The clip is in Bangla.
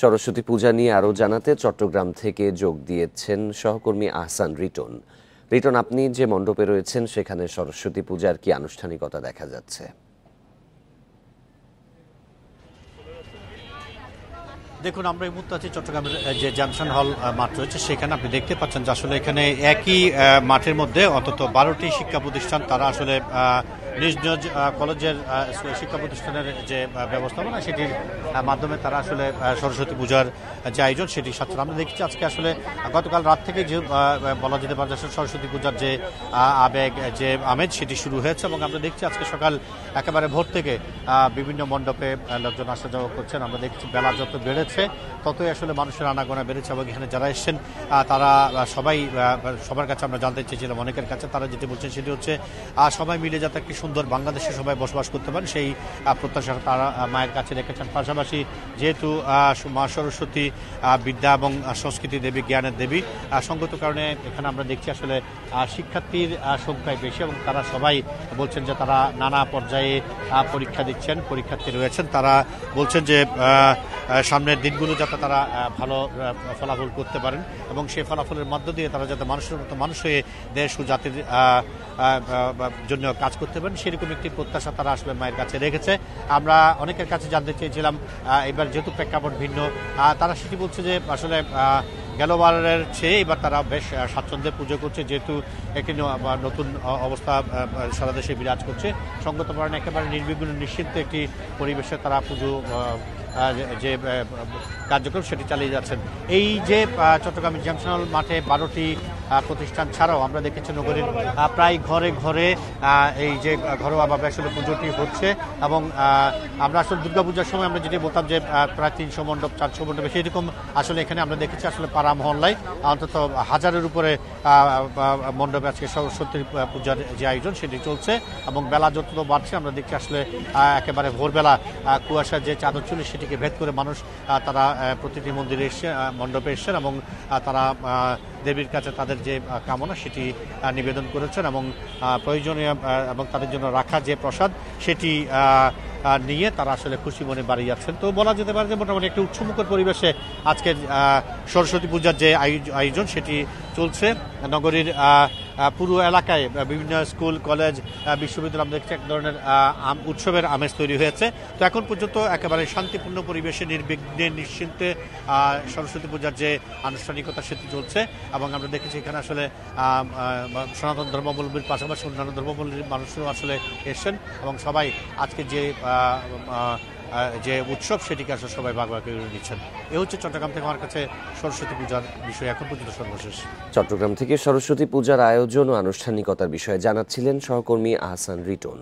সরস্বতী পূজা নিয়ে আরও জানাতে চট্টগ্রাম থেকে যোগ দিয়েছেন সহকর্মী আহসান রিটন। রিটন, আপনি যে মণ্ডপে রয়েছেন সেখানে সরস্বতী পূজার কি আনুষ্ঠানিকতা দেখা যাচ্ছে? দেখুন, আমরা এই মুহূর্তে আছি চট্টগ্রামের যে জাংশন হল মাঠ রয়েছে সেখানে। আপনি দেখতে পাচ্ছেন যে আসলে এখানে একই মাঠের মধ্যে অন্তত 12টি শিক্ষা প্রতিষ্ঠান তারা আসলে নিজ নিজ কলেজের শিক্ষা প্রতিষ্ঠানের যে ব্যবস্থাপনা সেটির মাধ্যমে তারা আসলে সরস্বতী পূজার যে আয়োজন সেটি সাথে আমরা দেখছি। আজকে আসলে গতকাল রাত থেকে যে বলা যেতে পারে সরস্বতী পূজার যে আবেগ, যে আমেজ সেটি শুরু হয়েছে এবং আমরা দেখছি আজকে সকাল একেবারে ভোর থেকে বিভিন্ন মণ্ডপে লোকজন আসা যাওয়া করছেন। আমরা দেখছি বেলা যত বেড়েছে ততই আসলে মানুষের আনাগোনা বেড়েছে এবং এখানে যারা এসছেন তারা সবার কাছে আমরা জানতে চেয়েছিলাম, অনেকের কাছে তারা যেটি বলছেন সেটি হচ্ছে সবাই মিলে যাতে একটি সুন্দর বাংলাদেশে সবাই বসবাস করতে পারেন সেই প্রত্যাশা তারা মায়ের কাছে রেখেছেন। পাশাপাশি যেহেতু মা সরস্বতী বিদ্যা এবং সংস্কৃতি দেবী, জ্ঞানের দেবী, সঙ্গত কারণে এখানে আমরা দেখছি আসলে শিক্ষার্থীর সংখ্যায় বেশি এবং তারা সবাই বলছেন যে তারা নানা পর্যায়ে পরীক্ষা দিচ্ছেন, পরীক্ষার্থী রয়েছেন। তারা বলছেন যে সামনের দিনগুলো যাতে তারা ভালো ফলাফল করতে পারেন এবং সেই ফলাফলের মধ্য দিয়ে তারা যাতে মানুষের মতো মানুষ হয়ে দেশ ও জাতির জন্য কাজ করতে পারেন সেরকম একটি প্রত্যাশা তারা আসলে মায়ের কাছে রেখেছে। আমরা অনেকের কাছে জানতে চেয়েছিলাম এবার যেহেতু প্রেক্ষাপট ভিন্ন, তারা সেটি বলছে যে আসলে গেলবারের চেয়ে এবার তারা বেশ স্বাচ্ছন্দ্যে পুজো করছে, যেহেতু একটি নতুন অবস্থা সারা দেশে বিরাজ করছে। সঙ্গত কারণে একেবারে নির্বিঘ্ন নিশ্চিন্তে একটি পরিবেশে তারা পুজো যে কার্যক্রম সেটি চালিয়ে যাচ্ছেন। এই যে চট্টগ্রাম জাংশন মাঠে 12টি প্রতিষ্ঠান ছাড়াও আমরা দেখেছি নগরীর প্রায় ঘরে ঘরে এই যে ঘরোয়াভাবে আসলে পুজোটি হচ্ছে এবং আমরা আসলে দুর্গাপূজার সময় আমরা যেটি বলতাম যে প্রায় 300 মণ্ডপ 400 মণ্ডপে সেরকম আসলে এখানে আমরা দেখেছি আসলে পাড়া মহল্লায় অন্তত 1000-এর উপরে মণ্ডপে আজকে সরস্বতী পূজার যে আয়োজন সেটি চলছে এবং বেলা যত বাড়ছে আমরা দেখছি আসলে একেবারে ভোরবেলা কুয়াশার যে চাদর চুলি সেটিকে ভেদ করে মানুষ তারা প্রতিটি মন্দিরে এসে মণ্ডপে এসছেন এবং তারা দেবীর কাছে তাদের যে কামনা সেটি নিবেদন করেছেন এবং প্রয়োজনীয় এবং তাদের জন্য রাখা যে প্রসাদ সেটি নিয়ে তারা আসলে খুশি মনে বাড়ি যাচ্ছেন। তো বলা যেতে পারে যে মোটামুটি একটি উৎসবমুখর পরিবেশে আজকের সরস্বতী পূজার যে আয়োজন সেটি চলছে। নগরীর পুরো এলাকায় বিভিন্ন স্কুল, কলেজ, বিশ্ববিদ্যালয় আমরা দেখছি এক ধরনের উৎসবের আমেজ তৈরি হয়েছে। তো এখন পর্যন্ত একেবারে শান্তিপূর্ণ পরিবেশে নির্বিঘ্নে নিশ্চিন্তে সরস্বতী পূজার যে আনুষ্ঠানিকতা সেটি চলছে এবং আমরা দেখেছি এখানে আসলে সনাতন ধর্মাবলম্বীর পাশাপাশি অন্যান্য ধর্মাবলম্বীর মানুষও আসলে এসছেন এবং সবাই আজকে যে উৎসব সেটিকে আসলে সবাই ভাগ ভাগ করে নিচ্ছেন। এ হচ্ছে চট্টগ্রাম থেকে আমার কাছে সরস্বতী পূজার বিষয় এখন পর্যন্ত সর্বশেষ। চট্টগ্রাম থেকে সরস্বতী পূজার আয়োজন ও আনুষ্ঠানিকতার বিষয়ে জানাচ্ছিলেন সহকর্মী আহসান রিটন।